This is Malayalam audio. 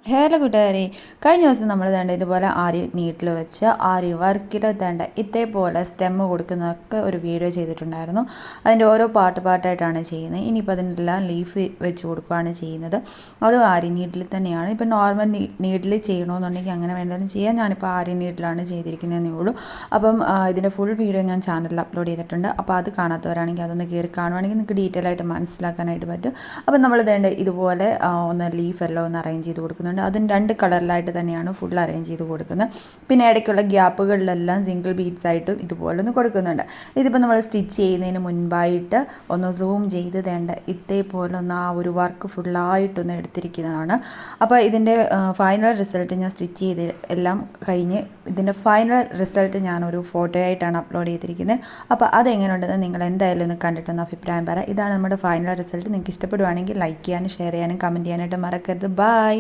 ഹലോ കൂട്ടുകാരെ, കഴിഞ്ഞ ദിവസം നമ്മൾ വേണ്ട ഇതുപോലെ ആരി നീട്ടിൽ വെച്ച് ആരി വർക്കിൽ വേണ്ട ഇതേപോലെ സ്റ്റെമ്മ് കൊടുക്കുന്നതൊക്കെ ഒരു വീഡിയോ ചെയ്തിട്ടുണ്ടായിരുന്നു. അതിൻ്റെ ഓരോ പാട്ടായിട്ടാണ് ചെയ്യുന്നത്. ഇനിയിപ്പോൾ അതിനെല്ലാം ലീഫ് വെച്ച് കൊടുക്കുകയാണ് ചെയ്യുന്നത്. അതും ആരി നീട്ടിൽ തന്നെയാണ്. ഇപ്പം നോർമൽ നീട്ടിൽ ചെയ്യണമെന്നുണ്ടെങ്കിൽ അങ്ങനെ വേണ്ടതെന്ന് ചെയ്യാം. ഞാനിപ്പോൾ ആരി നീട്ടിലാണ് ചെയ്തിരിക്കുന്നതെന്നേ ഉള്ളൂ. അപ്പം ഇതിൻ്റെ ഫുൾ വീഡിയോ ഞാൻ ചാനലിൽ അപ്ലോഡ് ചെയ്തിട്ടുണ്ട്. അപ്പോൾ അത് കാണാത്തവരാണെങ്കിൽ അതൊന്ന് കയറി കാണുവാണെങ്കിൽ നിങ്ങൾക്ക് ഡീറ്റെയിൽ ആയിട്ട് മനസ്സിലാക്കാനായിട്ട് പറ്റും. അപ്പം നമ്മൾ വേണ്ട ഇതുപോലെ ഒന്ന് ലീഫ് എല്ലാം ഒന്ന് അറേഞ്ച് ചെയ്ത് കൊടുക്കുന്നു. അതും 2 കളറിലായിട്ട് തന്നെയാണ് ഫുൾ അറേഞ്ച് ചെയ്ത് കൊടുക്കുന്നത്. പിന്നെ ഇടയ്ക്കുള്ള ഗ്യാപ്പുകളിലെല്ലാം സിംഗിൾ ബീഡ്സ് ആയിട്ടും ഇതുപോലെ ഒന്ന് കൊടുക്കുന്നുണ്ട്. ഇതിപ്പോൾ നമ്മൾ സ്റ്റിച്ച് ചെയ്യുന്നതിന് മുൻപായിട്ട് ഒന്ന് സൂം ചെയ്ത് തേണ്ട ഇതേപോലെ ഒന്ന് ആ ഒരു വർക്ക് ഫുള്ളായിട്ടൊന്ന് എടുത്തിരിക്കുന്നതാണ്. അപ്പോൾ ഇതിൻ്റെ ഫൈനൽ റിസൾട്ട് ഞാൻ സ്റ്റിച്ച് ചെയ്ത് എല്ലാം കഴിഞ്ഞ് ഇതിൻ്റെ ഫൈനൽ റിസൾട്ട് ഞാനൊരു ഫോട്ടോ ആയിട്ടാണ് അപ്ലോഡ് ചെയ്തിരിക്കുന്നത്. അപ്പോൾ അതെങ്ങനെയുണ്ടെന്ന് നിങ്ങൾ എന്തായാലും ഒന്ന് കണ്ടിട്ടൊന്ന് അഭിപ്രായം പറയാം. ഇതാണ് നമ്മുടെ ഫൈനൽ റിസൾട്ട്. നിങ്ങൾക്ക് ഇഷ്ടപ്പെടുവാണെങ്കിൽ ലൈക്ക് ചെയ്യാനും ഷെയർ ചെയ്യാനും കമൻറ്റ് ചെയ്യാനായിട്ട് മറക്കരുത്. ബൈ.